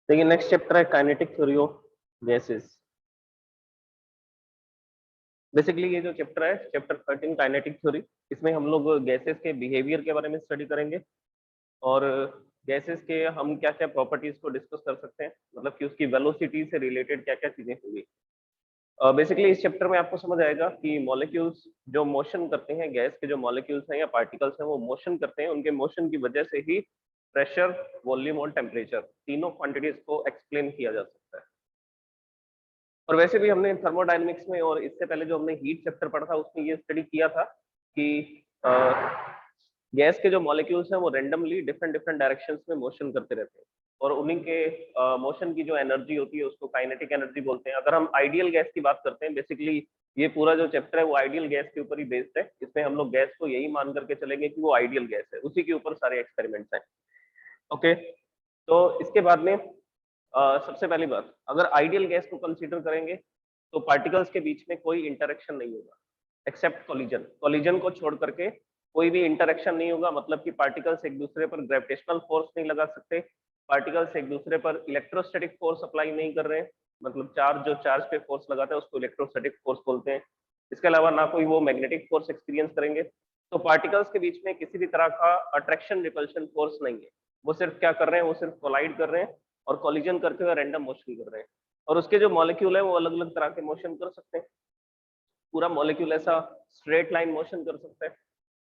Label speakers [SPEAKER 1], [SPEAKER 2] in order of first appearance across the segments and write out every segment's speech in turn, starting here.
[SPEAKER 1] देखिए next chapter है kinetic theory of gases. Basically ये जो चैप्टर है चैप्टर 13 काइनेटिक थ्योरी, इसमें हम लोग गैसेस के बिहेवियर के बारे में स्टडी करेंगे और गैसेस के हम क्या क्या प्रॉपर्टीज को डिस्कस कर सकते हैं, मतलब कि उसकी वेलोसिटी से रिलेटेड क्या क्या चीजें होंगी। बेसिकली इस चैप्टर में आपको समझ आएगा कि मॉलिक्यूल्स जो मोशन करते हैं, गैस के जो मॉलिक्यूल्स हैं या पार्टिकल्स हैं वो मोशन करते हैं, उनके मोशन की वजह से ही प्रेशर, वॉल्यूम और टेम्परेचर तीनों क्वांटिटीज को एक्सप्लेन किया जा सकता है। और वैसे भी हमने थर्मोडायनेमिक्स में और इससे पहले जो हमने हीट चैप्टर पढ़ा था उसमें ये स्टडी किया था कि गैस के जो मॉलिक्यूल्स हैं वो रेंडमली डिफरेंट डिफरेंट डायरेक्शंस में मोशन करते रहते हैं और उन्हीं के मोशन की जो एनर्जी होती है उसको काइनेटिक एनर्जी बोलते हैं। अगर हम आइडियल गैस की बात करते हैं, बेसिकली ये पूरा जो चैप्टर है वो आइडियल गैस के ऊपर ही बेस्ड है। इसमें हम लोग गैस को यही मान करके चलेंगे कि वो आइडियल गैस है, उसी के ऊपर सारे एक्सपेरिमेंट्स हैं। ओके, तो इसके बाद में सबसे पहली बात, अगर आइडियल गैस को कंसीडर करेंगे तो पार्टिकल्स के बीच में कोई इंटरेक्शन नहीं होगा एक्सेप्ट कोलिजन। कोलिजन को छोड़ करके कोई भी इंटरेक्शन नहीं होगा, मतलब कि पार्टिकल्स एक दूसरे पर ग्रेविटेशनल फोर्स नहीं लगा सकते, पार्टिकल्स एक दूसरे पर इलेक्ट्रोस्टैटिक फोर्स अप्लाई नहीं कर रहे हैं, मतलब चार्ज जो चार्ज पे फोर्स लगाता है उसको इलेक्ट्रोस्टैटिक फोर्स बोलते हैं। इसके अलावा ना कोई वो मैग्नेटिक फोर्स एक्सपीरियंस करेंगे। तो पार्टिकल्स के बीच में किसी भी तरह का अट्रैक्शन रिपल्शन फोर्स नहीं है, वो सिर्फ क्या कर रहे हैं, वो सिर्फ कोलाइड कर रहे हैं और कोलिजन करते हुए रैंडम मोशन कर रहे हैं। और उसके जो मॉलिक्यूल है वो अलग अलग तरह के मोशन कर सकते हैं। पूरा मॉलिक्यूल ऐसा स्ट्रेट लाइन मोशन कर सकता है,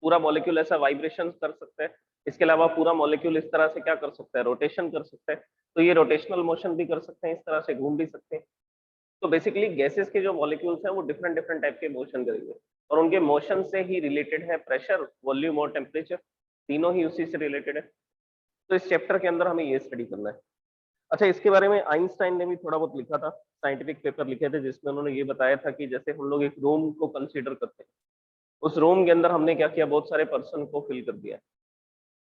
[SPEAKER 1] पूरा मॉलिक्यूल ऐसा वाइब्रेशन कर सकता है। इसके अलावा पूरा मॉलिक्यूल इस तरह से क्या कर सकता है, रोटेशन कर सकता है। तो ये रोटेशनल मोशन भी कर सकते हैं, इस तरह से घूम भी सकते हैं। तो बेसिकली गैसेस के जो मॉलिक्यूल्स हैं वो डिफरेंट डिफरेंट टाइप के मोशन करेंगे और उनके मोशन से ही रिलेटेड है प्रेशर, वॉल्यूम और टेम्परेचर, तीनों ही उसी से रिलेटेड है। तो इस चैप्टर के अंदर हमें ये स्टडी करना है। अच्छा, इसके बारे में आइंस्टाइन ने भी थोड़ा बहुत लिखा था, साइंटिफिक पेपर लिखे थे जिसमें उन्होंने ये बताया था कि जैसे हम लोग एक रूम को कंसीडर करते हैं, उस रूम के अंदर हमने क्या किया, बहुत सारे पर्सन को फिल कर दिया,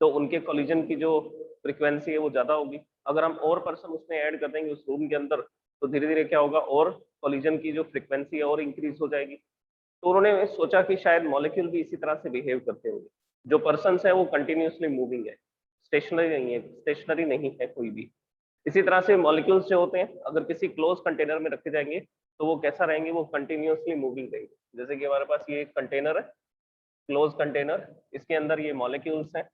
[SPEAKER 1] तो उनके कोलिजन की जो फ्रीक्वेंसी है वो ज्यादा होगी। अगर हम और पर्सन उसमें ऐड कर देंगे उस रूम के अंदर तो धीरे धीरे क्या होगा, और कोलिजन की जो फ्रीक्वेंसी है और इंक्रीज हो जाएगी। तो उन्होंने सोचा कि शायद मॉलिक्यूल भी इसी तरह से बिहेव करते होंगे। जो पर्सन है वो कंटिन्यूसली मूविंग है, स्टेशनरी नहीं है कोई भी। इसी तरह से मॉलिक्यूल्स जो होते हैं अगर किसी क्लोज कंटेनर में रखे जाएंगे तो वो कैसा रहेंगे, वो कंटिन्यूसली मूविंग रहेंगे। जैसे कि हमारे पास ये एक कंटेनर है, क्लोज कंटेनर, इसके अंदर ये मॉलिक्यूल्स हैं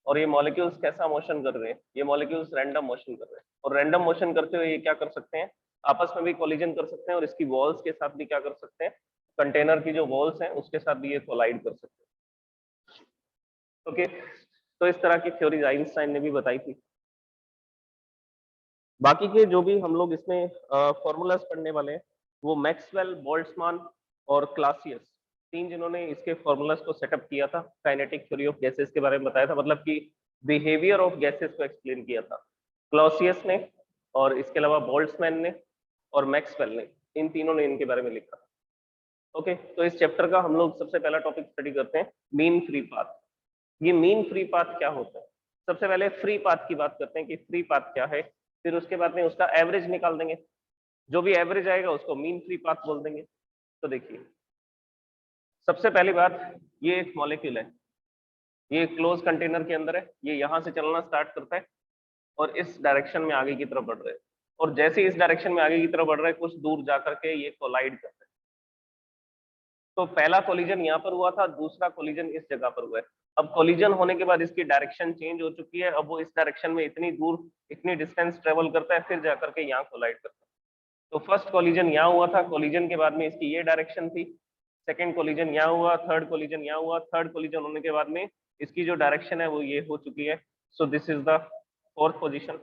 [SPEAKER 1] और ये मॉलिक्यूल्स कैसा मोशन कर रहे हैं, ये मॉलिक्यूल्स रैंडम मोशन कर रहे हैं और रैंडम मोशन करते हुए ये क्या कर सकते हैं, आपस में भी कोलिजन कर सकते हैं और इसकी वॉल्स के साथ भी क्या कर सकते हैं, कंटेनर की जो वॉल्स हैं उसके साथ भी ये कोलाइड कर सकते हैं। ओके, तो इस तरह की थ्योरीज आइंस्टाइन ने भी बताई थी। बाकी के जो भी हम लोग इसमें फॉर्मूलाज पढ़ने वाले हैं वो मैक्सवेल, बोल्ट्जमान और क्लासियस, तीन जिन्होंने इसके फॉर्मूलाज को सेटअप किया था, काइनेटिक थ्योरी ऑफ गैसेस के बारे में बताया था, मतलब कि बिहेवियर ऑफ गैसेस को एक्सप्लेन किया था, क्लासियस ने और इसके अलावा बोल्ट्जमैन ने और मैक्सवेल ने, इन तीनों ने इनके बारे में लिखा। ओके, तो इस चैप्टर का हम लोग सबसे पहला टॉपिक स्टडी करते हैं, मीन फ्री पाथ। ये मीन फ्री पाथ क्या होता है, सबसे पहले फ्री पाथ की बात करते हैं कि फ्री पाथ क्या है, फिर उसके बाद में उसका एवरेज निकाल देंगे, जो भी एवरेज आएगा उसको मीन फ्री पाथ बोल देंगे। तो देखिए सबसे पहली बात, ये एक मॉलिक्यूल है, ये क्लोज कंटेनर के अंदर है, ये यहां से चलना स्टार्ट करता है और इस डायरेक्शन में आगे की तरफ बढ़ रहे हैं और जैसे ही इस डायरेक्शन में आगे की तरफ बढ़ रहा है कुछ दूर जाकर के ये कोलाइड करता है। तो पहला कोलिजन यहाँ पर हुआ था, दूसरा कोलिजन इस जगह पर हुआ है। अब कोलिजन होने के बाद इसकी डायरेक्शन चेंज हो चुकी है, अब वो इस डायरेक्शन में इतनी दूर, इतनी डिस्टेंस ट्रेवल करता है, फिर जाकर के यहाँ कोलाइड करता है। तो फर्स्ट कोलिजन यहाँ हुआ था, कोलिजन के बाद में इसकी ये डायरेक्शन थी, सेकंड कोलिजन यहाँ हुआ, थर्ड कोलिजन यहाँ हुआ, थर्ड कोलिजन होने के बाद में इसकी जो डायरेक्शन है वो ये हो चुकी है। So this is the fourth position,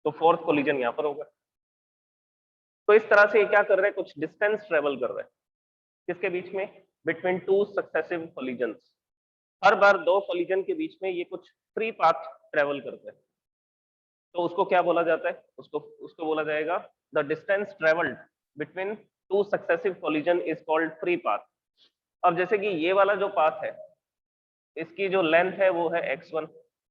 [SPEAKER 1] तो फोर्थ कोलिजन यहाँ पर होगा। तो इस तरह से ये क्या कर रहे हैं, कुछ डिस्टेंस ट्रेवल कर रहे हैं, किसके बीच में, बिटवीन टू सक्सेसिव कोलिजन्स। हर बार दो कोलिजन के बीच में ये कुछ फ्री पाथ ट्रेवल करते हैं, तो उसको क्या बोला जाता है, उसको उसको बोला जाएगा the distance travelled between two successive collision is called free path. अब जैसे कि ये वाला जो पाथ है इसकी जो लेंथ है वो है x1,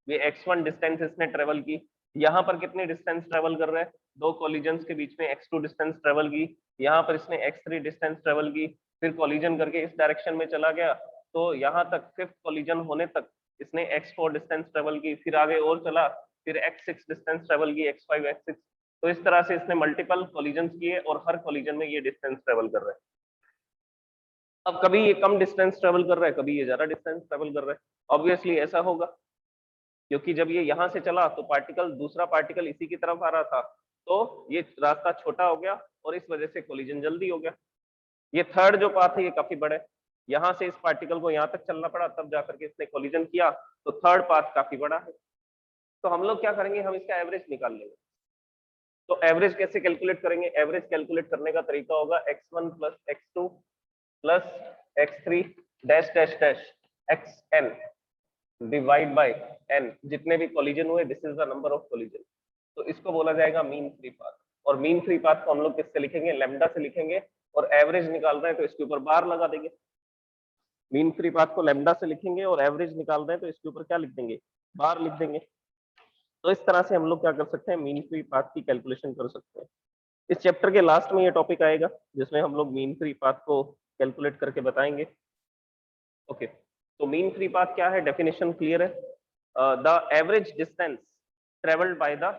[SPEAKER 1] ये x1 डिस्टेंस इसने ट्रेवल की। यहाँ पर कितनी डिस्टेंस ट्रेवल कर रहा है, दो कोलिजन्स के बीच में x2 डिस्टेंस ट्रेवल की, यहाँ पर इसने x3 डिस्टेंस ट्रेवल की, फिर कोलिजन करके इस डायरेक्शन में चला गया, तो यहाँ तक फिफ्थ कोलिजन होने तक इसने x4 डिस्टेंस ट्रेवल की, फिर आगे और चला, फिर x6 डिस्टेंस ट्रेवल की, x5 x6, तो इस तरह से इसने मल्टीपल कोलिजन किए और हर कोलिजन में ये डिस्टेंस ट्रेवल कर रहा है। अब कभी ये कम डिस्टेंस ट्रेवल कर रहा है, कभी ये ज्यादा डिस्टेंस ट्रेवल कर रहा है। ऑब्वियसली ऐसा होगा क्योंकि जब ये यहाँ से चला तो पार्टिकल, दूसरा पार्टिकल इसी की तरफ आ रहा था, तो ये रास्ता छोटा हो गया और इस वजह से कोलिजन जल्दी हो गया। ये थर्ड जो पाथ है ये काफी बड़ा है, यहाँ से इस पार्टिकल को यहाँ तक चलना पड़ा तब जाकर के इसने कोलिजन किया, तो थर्ड पाथ काफी बड़ा है। तो हम लोग क्या करेंगे, हम इसका एवरेज निकाल लेंगे। तो एवरेज कैसे कैलकुलेट करेंगे, एवरेज कैलकुलेट करने का तरीका होगा x1 plus x2 plus x3 dash dash dash xn divide by n, जितने भी कोलिजन हुए this is the number of collision. तो इसको बोला जाएगा मीन फ्री पाथ। और मीन फ्री पाथ को हम लोग किससे लिखेंगे, लैम्डा से लिखेंगे। और एवरेज निकाल रहे हैं तो इसके ऊपर बार लगा देंगे। मीन फ्री पाथ को लैम्डा से लिखेंगे और एवरेज निकाल रहे हैं तो इसके ऊपर क्या लिख देंगे, बार लिख देंगे। तो इस तरह से हम लोग क्या कर सकते हैं, मीन फ्री पाथ की कैलकुलेशन कर सकते हैं। इस चैप्टर के लास्ट में ये टॉपिक आएगा जिसमें हम लोग मीन फ्री पाथ को कैलकुलेट करके बताएंगे। ओके, तो मीन फ्री पाथ क्या है, डेफिनेशन क्लियर है। The average distance travelled by the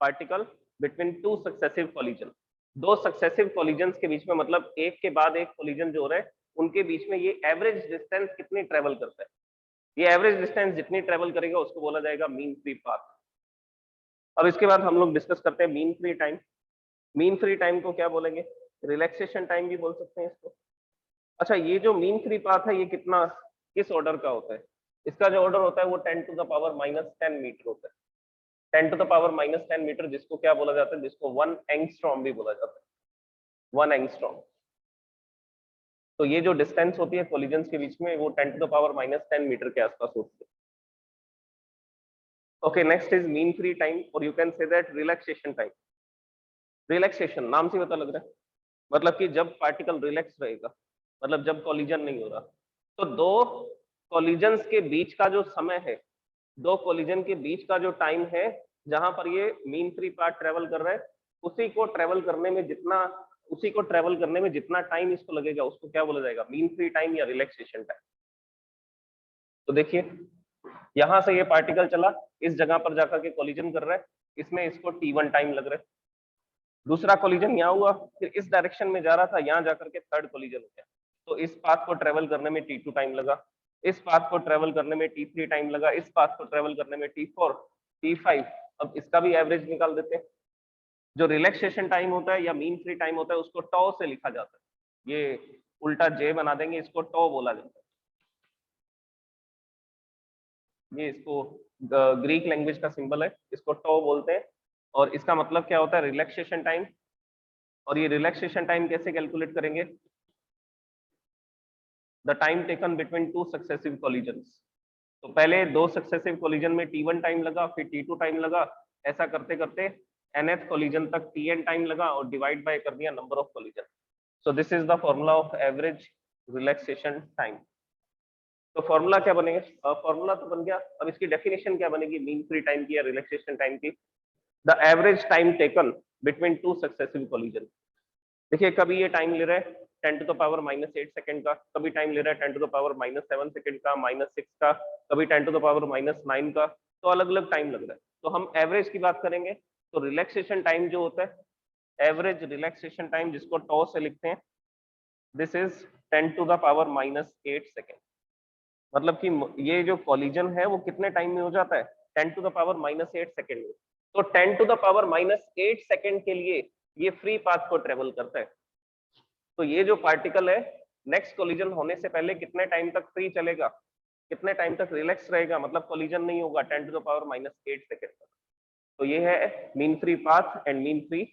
[SPEAKER 1] particle between two successive collision. दो सक्सेसिव कोलिजन्स के बीच में, मतलब एक के बाद एक कोलिजन जो हो रहा है उनके बीच में ये एवरेज डिस्टेंस कितनी ट्रेवल करता है, ये एवरेज डिस्टेंस जितनी ट्रेवल करेगा उसको बोला जाएगा मीन फ्री पाथ। अब इसके बाद हम लोग डिस्कस करते हैं mean free time. Mean free time को क्या बोलेंगे, रिलैक्सेशन टाइम भी बोल सकते हैं इसको। अच्छा, ये जो मीन फ्री पाथ है ये कितना, किस ऑर्डर का होता है, इसका जो ऑर्डर होता है वो 10 टू द पावर -10 मीटर होता है। 10 टू द पावर -10 मीटर, जिसको क्या बोला जाता है, जिसको 1 एंगस्ट्रॉम भी बोला जाता है, 1 एंगस्ट्रॉम। तो ये जो डिस्टेंस होती है कोलिजन्स के बीच में वो 10 टू द पावर -10 मीटर के आसपास होती है। Okay, next is mean free time और you can say that relaxation time. Relaxation नाम से पता लग रहा है, मतलब कि जब पार्टिकल रिलैक्स रहेगा, मतलब जब कोलिजन नहीं हो रहा। तो दो कोलिजन्स के बीच का जो समय है, दो कोलिजन के बीच का जो टाइम है जहां पर ये मीन फ्री पाथ ट्रेवल कर रहा है, उसी को ट्रेवल करने में जितना टाइम इसको लगेगा उसको क्या बोला जाएगा, मीन फ्री टाइम या रिलैक्सेशन टाइम। तो देखिए यहां से ये पार्टिकल चला, इस जगह पर जाकर के कोलिजन कर रहा है, इसमें इसको t1 टाइम लग रहा है। दूसरा कोलिजन यहाँ हुआ, फिर इस डायरेक्शन में जा रहा था, यहाँ जाकर के थर्ड कोलिजन हो गया, तो इस पाथ को ट्रेवल करने में t2 टाइम लगा, इस पाथ को ट्रेवल करने में t3 टाइम लगा, इस पाथ को ट्रेवल करने में t4 t5। अब इसका भी एवरेज निकाल देते हैं। जो रिलैक्सेशन टाइम होता है या मीन फ्री टाइम होता है उसको टॉ से लिखा जाता है, ये उल्टा जे बना देंगे, इसको टॉ बोला जाता है। ये इसको ग्रीक लैंग्वेज का सिंबल है, इसको टॉ बोलते हैं। और इसका मतलब क्या होता है, रिलैक्सेशन टाइम। और ये रिलैक्सेशन टाइम कैसे कैलकुलेट करेंगे, the time taken between two successive collisions. तो पहले दो सक्सेसिव कोलिजन में t1 टाइम लगा, फिर t2 टाइम लगा, ऐसा करते करते nth कोलिजन तक tn टाइम लगा और डिवाइड बाय कर दिया number of collision. So this is the formula of average relaxation time. तो फॉर्मूला क्या बनेगा, फॉर्मूला तो बन गया, अब इसकी डेफिनेशन क्या बनेगी मीन फ्री टाइम की या रिलैक्सेशन टाइम की, the average time taken between two successive collision. देखिए कभी ये टाइम ले रहा है 10 टू द पावर -8 सेकंड का, कभी टाइम ले रहा है 10 टू द पावर -7 सेकंड का, -6 का, कभी 10 टू द पावर -9 का, तो अलग अलग टाइम लग रहा है। तो हम एवरेज की बात करेंगे तो रिलैक्सेशन टाइम जो होता है, एवरेज रिलैक्सेशन टाइम जिसको टॉ से लिखते हैं, this is 10 to the power -8 second. मतलब कि ये जो कोलिजन है वो कितने टाइम में हो जाता है, 10 टू द पावर -8 सेकंड में। तो 10 टू द पावर -8 सेकंड के लिए ये फ्री पाथ को ट्रेवल करता है। तो ये जो पार्टिकल है नेक्स्ट कोलिजन होने से पहले कितने टाइम तक फ्री चलेगा, कितने टाइम तक रिलैक्स रहेगा, मतलब कोलिजन नहीं होगा 10 टू द पावर -8 सेकंड तक। तो ये है mean free path and mean free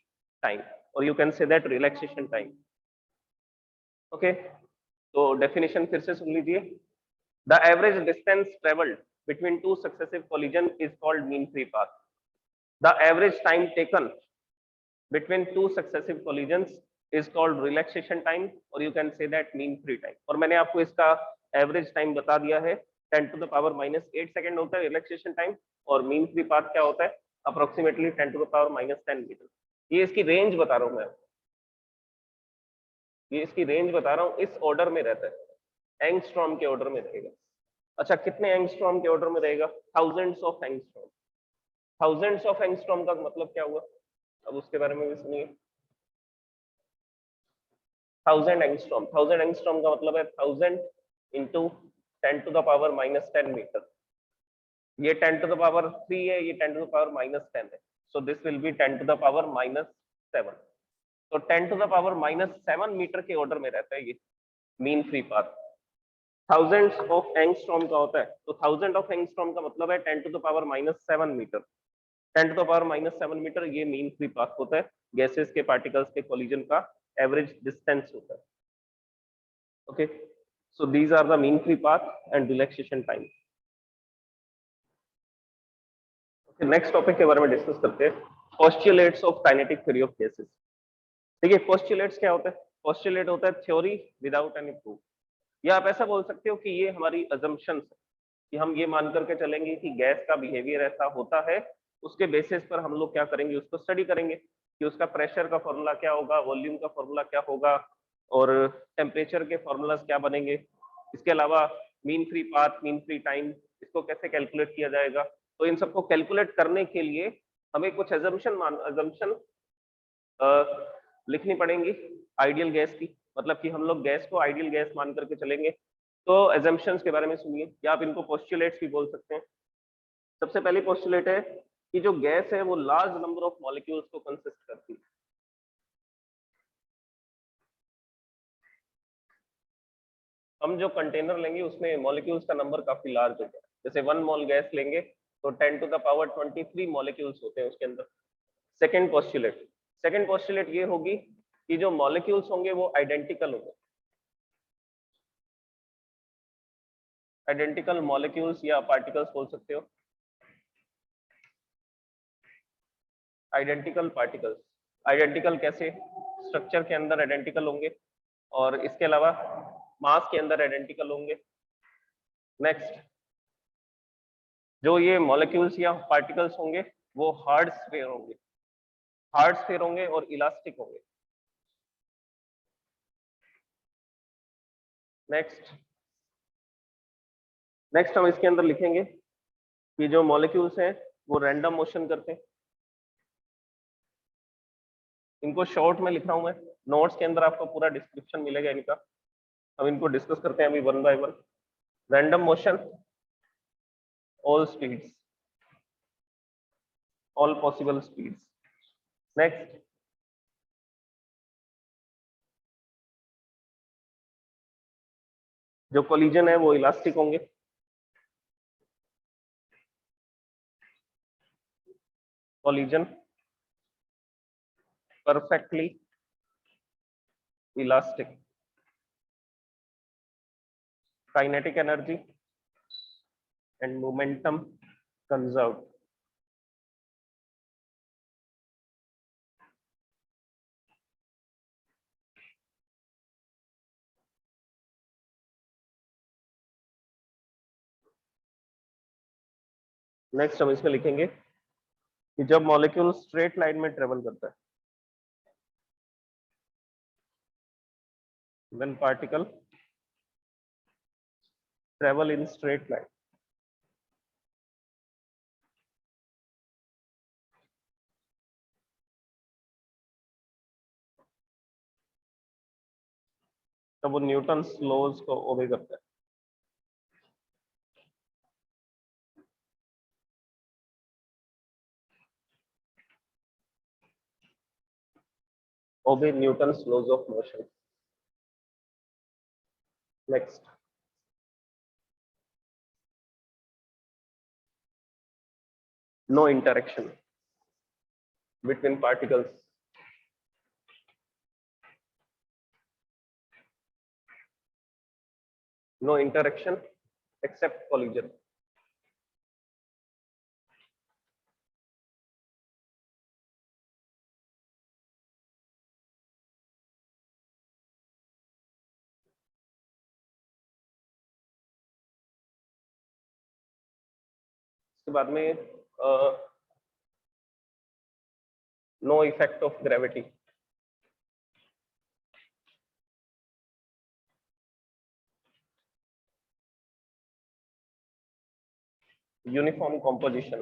[SPEAKER 1] time, और you can say that relaxation time. Okay, तो डेफिनेशन फिर से सुन लीजिए, the average distance travelled between two successive collision is called mean free path. The average time taken between two successive collisions is called relaxation time, or you can say that mean free time। और मैंने आपको इसका average time बता दिया है, 10 to the power -8 second होता है relaxation time, और मीन फ्री पाथ क्या होता है, approximately 10 to the power -10 metre. ये इसकी रेंज बता रहा हूँ मैं, ये इसकी रेंज बता रहा हूँ, इस ऑर्डर में रहता है, एंगस्ट्रॉम के ऑर्डर में रहेगा। अच्छा, कितने एंगस्ट्रॉम के ऑर्डर में रहेगा, thousands of angstrom. Thousands of angstrom का मतलब क्या हुआ, अब उसके बारे में भी सुनिए। 1000 एंगस्ट्रॉम, 1000 एंगस्ट्रॉम का मतलब है 1000 × 10⁻⁻10 मीटर। ये 10⁻³ है, ये 10⁻⁻10 है, सो दिस विल बी 10⁻⁻7। तो 10⁻⁻7 मीटर के ऑर्डर में रहता है ये mean free path. Thousands of angstrom का होता है, तो 1000 ऑफ एंगस्ट्रॉम का मतलब है 10⁻⁻7 मीटर। 10⁻⁻7 मीटर ये मीन फ्री पाथ होता है, गैसेस के पार्टिकल्स के कोलिजन का एवरेज डिस्टेंस होता है। Okay, so these are the mean free path and relaxation time. Next topic के बारे में डिस्कस करते हैं, postulates of kinetic theory of gases. देखिए पोस्टुलेट्स क्या होता है? पोस्टुलेट होता है थ्योरी विदाउट एनी प्रूफ, या आप ऐसा बोल सकते हो कि ये हमारी अजम्पशंस है, कि हम ये मान करके चलेंगे कि गैस का बिहेवियर ऐसा होता है, उसके बेसिस पर हम लोग क्या करेंगे, उसको स्टडी करेंगे कि उसका प्रेशर का फॉर्मूला क्या होगा, वॉल्यूम का फॉर्मूला क्या होगा, और टेम्परेचर के फॉर्मूलाज क्या बनेंगे। इसके अलावा mean free path, mean free time, इसको कैसे कैलकुलेट किया जाएगा। तो इन सबको कैलकुलेट करने के लिए हमें कुछ अजम्पशन लिखनी पड़ेंगी आइडियल गैस की, मतलब कि हम लोग गैस को आइडियल गैस मान करके चलेंगे। तो एजम्पशंस के बारे में सुनिए, या आप इनको पोस्टुलेट्स भी बोल सकते हैं। सबसे पहली पोस्टुलेट है कि जो गैस है वो लार्ज नंबर ऑफ मॉलिक्यूल्स को कंसिस्ट करती है। हम जो कंटेनर लेंगे उसमें मॉलिक्यूल्स का नंबर काफी लार्ज होता है, जैसे 1 मोल गैस लेंगे तो 10⁻23 मॉलिक्यूल्स होते हैं उसके अंदर। सेकेंड पोस्टुलेट ये होगी कि जो मॉलिक्यूल्स होंगे वो आइडेंटिकल होंगे। आइडेंटिकल मॉलिक्यूल्स या पार्टिकल्स बोल सकते हो, आइडेंटिकल पार्टिकल्स। आइडेंटिकल कैसे? स्ट्रक्चर के अंदर आइडेंटिकल होंगे, और इसके अलावा मास के अंदर आइडेंटिकल होंगे। नेक्स्ट, जो ये मॉलिक्यूल्स या पार्टिकल्स होंगे वो हार्ड स्फीयर होंगे, हार्ड स्फीयर होंगे और इलास्टिक होंगे। नेक्स्ट नेक्स्ट हम इसके अंदर लिखेंगे कि जो मॉलिक्यूल्स हैं वो रैंडम मोशन करते हैं। इनको शॉर्ट में लिख रहा हूं मैं, नोट्स के अंदर आपको पूरा डिस्क्रिप्शन मिलेगा इनका। हम इनको डिस्कस करते हैं अभी one by one. Random motion, all speeds, all possible speeds. Next, जो कोलिजन है वो इलास्टिक होंगे। Collision perfectly elastic. Kinetic energy and momentum conserved. Next हम इसमें लिखेंगे कि जब मॉलिक्यूल स्ट्रेट लाइन में ट्रेवल करता है, when particle travel in straight line, तब वो न्यूटन लॉज को ओबे करता है। Obey Newton laws of motion. Next, no interaction between particles, no interaction except collision. इसके बाद में no effect of gravity, uniform composition.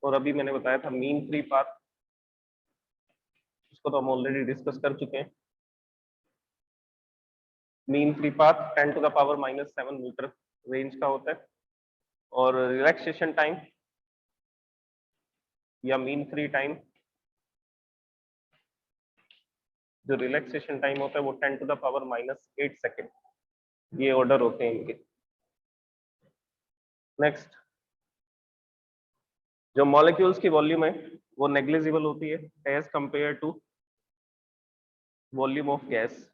[SPEAKER 1] और अभी मैंने बताया था मीन फ्री पाथ, उसको तो हम ऑलरेडी डिस्कस कर चुके हैं। Mean free path 10⁻⁻7 metre range का होता है। और रिलैक्सेशन टाइम या मीन फ्री टाइम, जो रिलैक्सेशन टाइम होता है वो 10⁻⁻8 सेकेंड, ये ऑर्डर होते हैं इनके। नेक्स्ट, जो मॉलिक्यूल्स की वॉल्यूम है वो नेग्लिजिबल होती है as compare to volume of gas.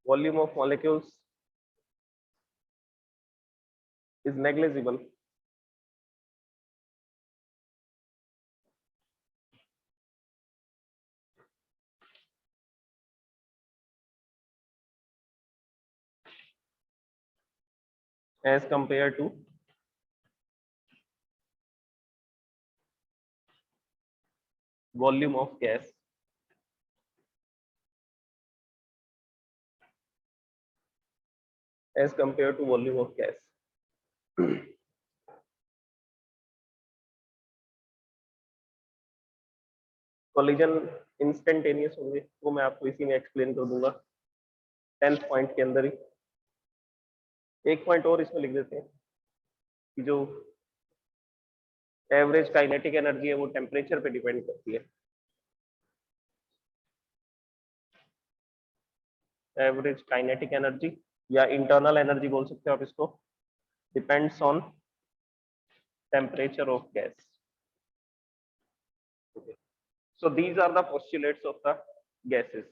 [SPEAKER 1] Volume of molecules is negligible as compared to volume of gas as compared to volume of gas। Collision instantaneous होंगे, वो मैं आपको इसी में एक्सप्लेन कर दूंगा 10th पॉइंट के अंदर ही। एक पॉइंट और इसमें लिख देते हैं कि जो एवरेज काइनेटिक एनर्जी है वो टेम्परेचर पे डिपेंड करती है। एवरेज काइनेटिक एनर्जी या इंटरनल एनर्जी बोल सकते हो आप इसको, depends on temperature of gas. So these are the postulates of the gases,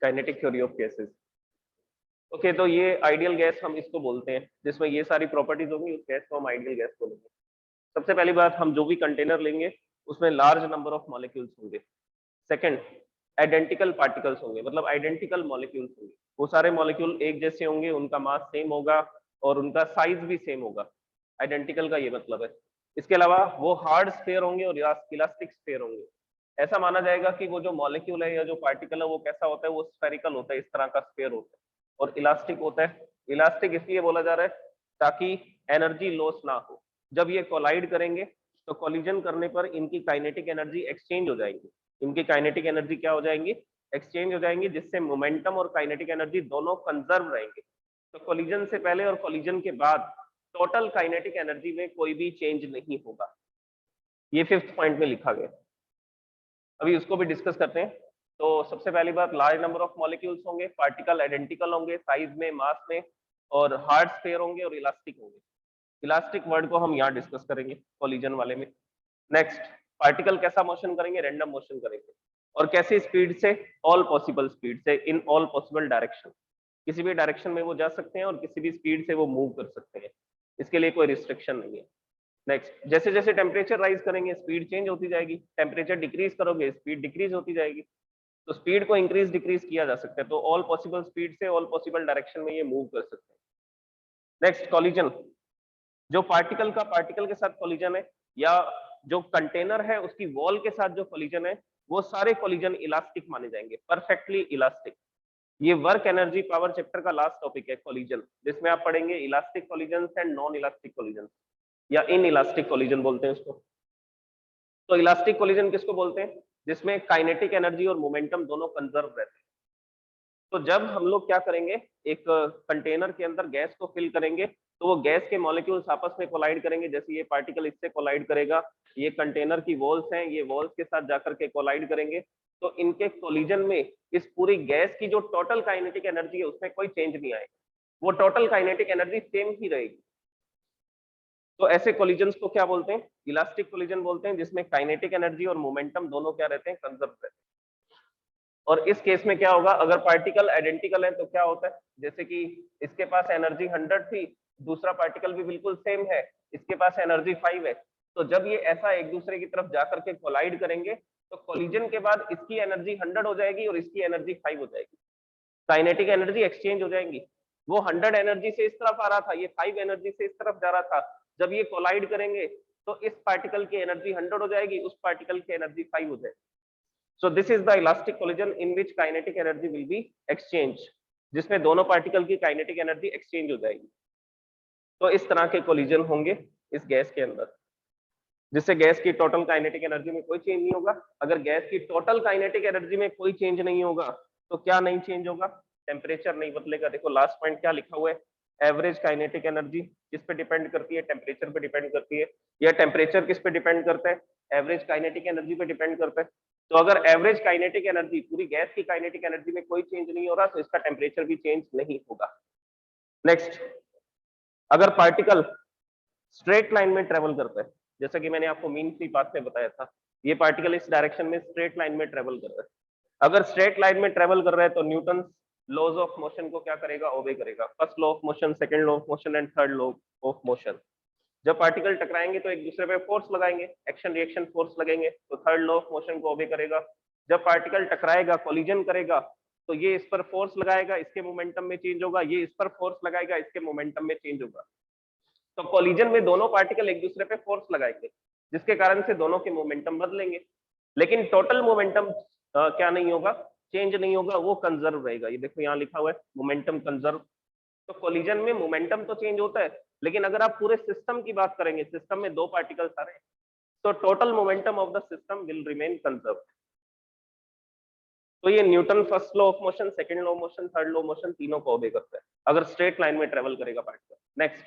[SPEAKER 1] kinetic theory of gases। Okay, तो ये आइडियल गैस हम इसको बोलते हैं जिसमें ये सारी प्रॉपर्टीज होंगी, उस गैस को हम आइडियल गैस बोलेंगे। सबसे पहली बात, हम जो भी कंटेनर लेंगे उसमें लार्ज नंबर ऑफ मॉलिक्यूल्स होंगे। सेकंड, आइडेंटिकल पार्टिकल्स होंगे, मतलब आइडेंटिकल मॉलिक्यूल्स होंगे। वो सारे मॉलिक्यूल एक जैसे होंगे, उनका मास सेम होगा और उनका साइज भी सेम होगा। आइडेंटिकल का ये मतलब है। इसके अलावा वो हार्ड स्फीयर होंगे और इलास्टिक स्फीयर होंगे। ऐसा माना जाएगा कि वो जो मॉलिक्यूल है या जो पार्टिकल है वो कैसा होता है, वो स्फेरिकल होता है, इस तरह का स्फीयर होता है और इलास्टिक होता है। इलास्टिक इसलिए बोला जा रहा है ताकि एनर्जी लॉस ना हो। जब ये कोलाइड करेंगे तो कोलिजन करने पर इनकी काइनेटिक एनर्जी एक्सचेंज हो जाएगी। इनकी काइनेटिक एनर्जी क्या हो जाएंगी, एक्सचेंज हो जाएंगी, जिससे मोमेंटम और काइनेटिक एनर्जी दोनों कंजर्व रहेंगे। तो कोलिजन से पहले और कोलिजन के बाद टोटल काइनेटिक एनर्जी में कोई भी चेंज नहीं होगा। ये 5th पॉइंट में लिखा गया। अभी उसको भी डिस्कस करते हैं। तो सबसे पहली बात, लार्ज नंबर ऑफ मॉलिक्यूल्स होंगे, पार्टिकल आइडेंटिकल होंगे साइज में, मास में, और हार्ड स्फीयर होंगे और इलास्टिक होंगे। इलास्टिक वर्ड को हम यहाँ डिस्कस करेंगे कोलिजन वाले में। नेक्स्ट, पार्टिकल कैसा मोशन करेंगे, रैंडम मोशन करेंगे। और कैसी स्पीड से, ऑल पॉसिबल स्पीड से, इन ऑल पॉसिबल डायरेक्शन। किसी भी डायरेक्शन में वो जा सकते हैं और किसी भी स्पीड से वो मूव कर सकते हैं, इसके लिए कोई रिस्ट्रिक्शन नहीं है। नेक्स्ट, जैसे जैसे टेम्परेचर राइज करेंगे स्पीड चेंज होती जाएगी, टेम्परेचर डिक्रीज करोगे स्पीड डिक्रीज होती जाएगी। तो स्पीड को इंक्रीज डिक्रीज किया जा सकता है, तो ऑल पॉसिबल स्पीड से ऑल पॉसिबल डायरेक्शन में ये मूव कर सकते हैं। Next, collision. जो पार्टिकल का पार्टिकल के साथ कॉलिजन है या जो कंटेनर है उसकी वॉल के साथ जो कॉलिजन है, वो सारे कॉलिजन इलास्टिक माने जाएंगे, परफेक्टली इलास्टिक। ये वर्क एनर्जी पावर चैप्टर का लास्ट टॉपिक है कॉलिजन, जिसमें आप पढ़ेंगे elastic collision and non elastic collision, या इन इलास्टिक कॉलिजन बोलते हैं उसको। तो इलास्टिक कॉलिजन किसको बोलते हैं, जिसमें काइनेटिक एनर्जी और मोमेंटम दोनों कंजर्व रहते हैं। तो जब हम लोग क्या करेंगे, एक कंटेनर के अंदर गैस को फिल करेंगे, तो वो गैस के मॉलिक्यूल्स आपस में कोलाइड करेंगे। जैसे ये पार्टिकल इससे कोलाइड करेगा, ये कंटेनर की वॉल्स हैं, ये वॉल्स के साथ जाकर के कोलाइड करेंगे। तो इनके कोलिजन में इस पूरी गैस की जो टोटल काइनेटिक एनर्जी है उसमें कोई चेंज नहीं आएगा, वो टोटल काइनेटिक एनर्जी सेम ही रहेगी। तो ऐसे कोलिजन्स को क्या बोलते हैं, इलास्टिक कोलिजन बोलते हैं, जिसमें काइनेटिक एनर्जी और मोमेंटम दोनों क्या रहते हैं, कंजर्व रहते हैं। और इस केस में क्या होगा, अगर पार्टिकल आइडेंटिकल है तो क्या होता है, जैसे कि इसके पास एनर्जी 100 थी, दूसरा पार्टिकल भी बिल्कुल सेम है, इसके पास एनर्जी 5 है। तो जब ये ऐसा एक दूसरे की तरफ जाकर के कोलाइड करेंगे तो कोलिजन के बाद इसकी एनर्जी 100 हो जाएगी और इसकी एनर्जी 5 हो जाएगी, काइनेटिक एनर्जी एक्सचेंज हो जाएंगी। वो 100 एनर्जी से इस तरफ आ रहा था, ये 5 एनर्जी से इस तरफ जा रहा था। जब ये कोलाइड करेंगे तो इस पार्टिकल की एनर्जी 100 हो जाएगी, उस पार्टिकल की एनर्जी 5 हो जाएगी। So this is the elastic collision in which kinetic energy will be exchanged. जिसमें दोनों पार्टिकल की काइनेटिक एनर्जी एक्सचेंज हो जाएगी। तो इस तरह के कोलिजन होंगे इस गैस के अंदर, जिससे गैस की टोटल काइनेटिक एनर्जी में कोई चेंज नहीं होगा। अगर गैस की टोटल काइनेटिक एनर्जी में कोई चेंज नहीं होगा तो क्या नहीं चेंज होगा? टेम्परेचर नहीं बदलेगा। देखो लास्ट पॉइंट क्या लिखा हुआ है, एवरेज काइनेटिक एनर्जी किस पे डिपेंड करती है? टेम्परेचर पे डिपेंड करती है। या टेम्परेचर किस पे डिपेंड करता है? एवरेज काइनेटिक एनर्जी पे डिपेंड करता है। तो अगर एवरेज काइनेटिक एनर्जी, पूरी गैस की काइनेटिक एनर्जी में कोई चेंज नहीं हो रहा तो इसका टेम्परेचर भी चेंज नहीं होगा। नेक्स्ट, अगर पार्टिकल स्ट्रेट लाइन में ट्रेवल करता है, जैसा कि मैंने आपको मीन फ्री पाथ में बताया था, ये पार्टिकल इस डायरेक्शन में स्ट्रेट लाइन में ट्रेवल कर रहा है। अगर स्ट्रेट लाइन में ट्रेवल कर रहा है तो न्यूटन लॉज ऑफ मोशन को क्या करेगा? ओबे करेगा। First law of motion, second law of motion and third law of motion. जब पार्टिकल टकराएंगे तो एक दूसरे पे फोर्स लगाएंगे, एक्शन रिएक्शन फोर्स लगेंगे, तो थर्ड लॉ ऑफ मोशन को ओबे करेगा। जब पार्टिकल टकराएगा, कोलिजन करेगा, तो ये इस पर फोर्स लगाएगा, इसके मोमेंटम में चेंज होगा, ये इस पर फोर्स लगाएगा, इसके मोमेंटम में चेंज होगा। तो कोलिजन में दोनों पार्टिकल एक दूसरे पे फोर्स लगाएंगे, जिसके कारण से दोनों के मोमेंटम बदलेंगे, लेकिन टोटल मोमेंटम क्या नहीं होगा? चेंज नहीं होगा, वो कंजर्व रहेगा। ये देखो यहाँ लिखा हुआ है मोमेंटम कंजर्व। तो कोलिजन में मोमेंटम तो चेंज होता है, लेकिन अगर आप पूरे सिस्टम की बात करेंगे, सिस्टम में दो पार्टिकल्स आ रहे हैं, तो total momentum of the system will remain conserve. तो ये Newton first law of motion, second law of motion, third law of motion, तीनों को ओबे करता है अगर स्ट्रेट लाइन में ट्रेवल करेगा पार्टिकल। Next,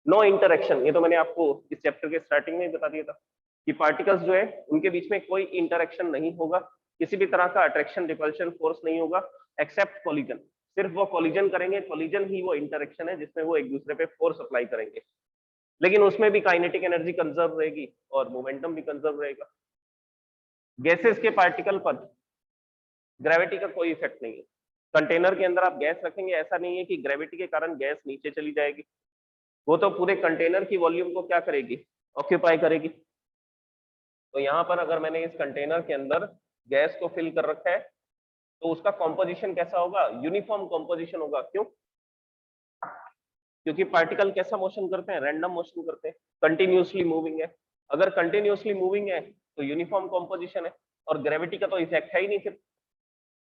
[SPEAKER 1] no interaction. ये तो मैंने आपको इस चैप्टर के स्टार्टिंग में ही बता दिया था कि पार्टिकल्स जो है उनके बीच में कोई इंटरेक्शन नहीं होगा, किसी भी तरह का अट्रैक्शन रिपल्शन फोर्स नहीं होगा, एक्सेप्ट कोलिजन। सिर्फ वो कोलिजन करेंगे, कोलिजन ही वो इंटरेक्शन है जिसमें वो एक दूसरे पे फोर्स अप्लाई करेंगे, लेकिन उसमें भी काइनेटिक एनर्जी कंजर्व रहेगी और मोमेंटम भी कंजर्व रहेगा। गैसेस के पार्टिकल पर ग्रेविटी का कोई इफेक्ट नहीं है। कंटेनर के अंदर आप गैस रखेंगे, ऐसा नहीं है कि ग्रेविटी के कारण गैस नीचे चली जाएगी, वो तो पूरे कंटेनर की वॉल्यूम को क्या करेगी? ऑक्यूपाई करेगी। तो यहाँ पर अगर मैंने इस कंटेनर के अंदर गैस को फिल कर रखा है तो उसका कॉम्पोजिशन कैसा होगा? यूनिफॉर्म कॉम्पोजिशन होगा। क्यों? क्योंकि पार्टिकल कैसा मोशन करते हैं? रैंडम मोशन करते हैं, कंटिन्यूसली मूविंग है। अगर कंटिन्यूसली मूविंग है तो यूनिफॉर्म कॉम्पोजिशन है, और ग्रेविटी का तो इफेक्ट है ही नहीं फिर,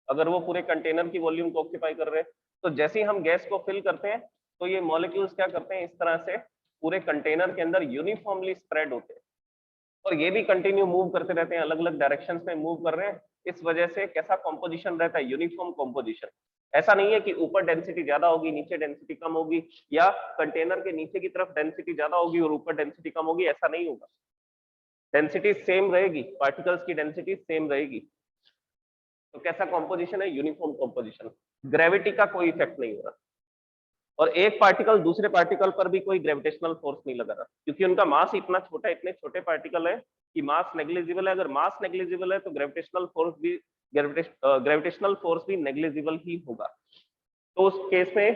[SPEAKER 1] अगर वो पूरे कंटेनर की वॉल्यूम को ऑक्यूपाई कर रहे हैं। तो जैसे ही हम गैस को फिल करते हैं तो ये मॉलिक्यूल्स क्या करते हैं? इस तरह से पूरे कंटेनर के अंदर यूनिफॉर्मली स्प्रेड होते हैं, और ये भी कंटिन्यू मूव करते रहते हैं, अलग अलग डायरेक्शंस में मूव कर रहे हैं। इस वजह से कैसा कॉम्पोजिशन रहता है? Uniform composition. ऐसा नहीं है कि ऊपर डेंसिटी ज्यादा होगी, नीचे डेंसिटी कम होगी, या कंटेनर के नीचे की तरफ डेंसिटी ज्यादा होगी और ऊपर डेंसिटी कम होगी, ऐसा नहीं होगा। डेंसिटी सेम रहेगी, पार्टिकल्स की डेंसिटी सेम रहेगी। तो कैसा कॉम्पोजिशन है? Uniform composition. ग्रेविटी का कोई इफेक्ट नहीं हो रहा, और एक पार्टिकल दूसरे पार्टिकल पर भी कोई ग्रेविटेशनल फोर्स नहीं लगा रहा, क्योंकि उनका मास इतना छोटा है, इतने छोटे पार्टिकल है कि मास नेग्लिजिबल है। अगर मास नेग्लिजिबल है तो ग्रेविटेशनल फोर्स भी नेग्लिजिबल ही होगा। तो उस केस में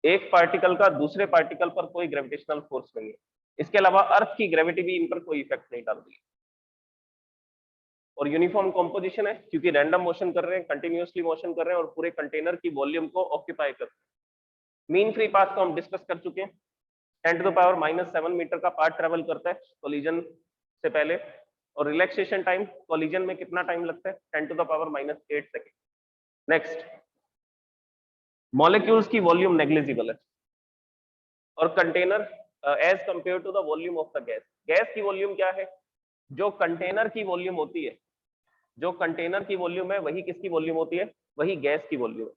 [SPEAKER 1] एक पार्टिकल का दूसरे पार्टिकल पर कोई ग्रेविटेशनल फोर्स नहीं है। इसके अलावा अर्थ की ग्रेविटी भी इन पर कोई इफेक्ट नहीं डाल रही है। और यूनिफॉर्म कॉम्पोजिशन है क्योंकि रैंडम मोशन कर रहे हैं, कंटिन्यूसली मोशन कर रहे हैं और पूरे कंटेनर की वॉल्यूम को ऑक्यूपाई कर रहे हैं। मीन फ्री पाथ को हम डिस्कस कर चुके हैं। 10⁻⁷ मीटर का पाथ ट्रेवल करता है कोलिजन से पहले, और रिलैक्सेशन टाइम कोलिजन में कितना टाइम लगता है? 10⁻⁸ सेकेंड। नेक्स्ट, मॉलिक्यूल्स की वॉल्यूम नेग्लिजिबल है, और container as compare to the volume of the gas. Gas की वॉल्यूम क्या है? जो कंटेनर की वॉल्यूम होती है, जो कंटेनर की वॉल्यूम है वही किसकी वॉल्यूम होती है? वही गैस की वॉल्यूम है।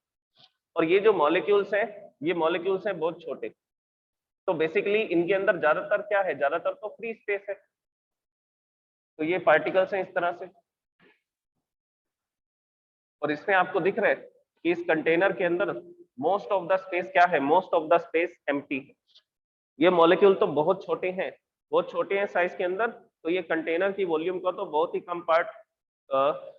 [SPEAKER 1] और ये जो मॉलिक्यूल्स हैं, ये मॉलिक्यूल्स हैं बहुत छोटे, तो बेसिकली इनके अंदर ज्यादातर क्या है? ज्यादातर तो फ्री स्पेस है। तो ये पार्टिकल्स हैं इस तरह से, और इसमें आपको दिख रहा है कि इस कंटेनर के अंदर मोस्ट ऑफ द स्पेस क्या है? Most of the space empty है। ये मॉलिक्यूल तो बहुत छोटे हैं, बहुत छोटे हैं साइज के अंदर, तो ये कंटेनर की वॉल्यूम का तो बहुत ही कम पार्ट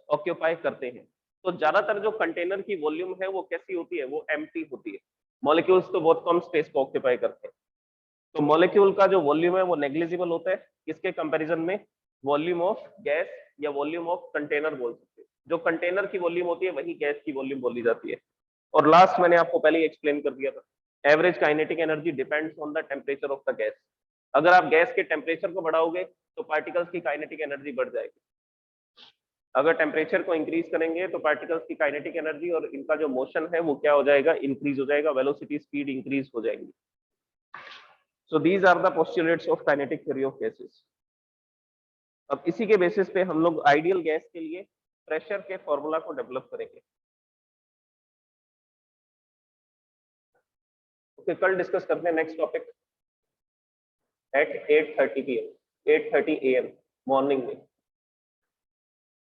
[SPEAKER 1] ऑक्यूपाई करते हैं। तो ज्यादातर जो कंटेनर की वॉल्यूम है वो कैसी होती है? वो एम्प्टी होती है। मॉलिक्यूल्स तो बहुत कम स्पेस को ऑक्यूपाई करते हैं। तो मॉलिक्यूल का जो वॉल्यूम है वो नेग्लिजिबल होता है, किसके कंपैरिजन में? वॉल्यूम ऑफ गैस या वॉल्यूम ऑफ कंटेनर बोल सकते हैं। जो कंटेनर की वॉल्यूम होती है वही गैस की वॉल्यूम बोली जाती है। और लास्ट मैंने आपको पहले ही एक्सप्लेन कर दिया था, average kinetic energy depends on the temperature of the gas. अगर आप गैस के टेम्परेचर को बढ़ाओगे तो पार्टिकल्स की काइनेटिक एनर्जी बढ़ जाएगी। अगर टेम्परेचर को इंक्रीज करेंगे तो पार्टिकल्स की काइनेटिक एनर्जी और इनका जो मोशन है वो क्या हो जाएगा, इंक्रीज हो जाएगा, वेलोसिटी स्पीड इंक्रीज हो जाएंगी। So these are the postulates of kinetic theory of gases. अब इसी के बेसिस पे हम लोग आइडियल गैस के लिए प्रेशर के फॉर्मूला को डेवलप करेंगे। ओके, कल डिस्कस करते हैं next topic at 8:30 PM 8:30 AM morning में।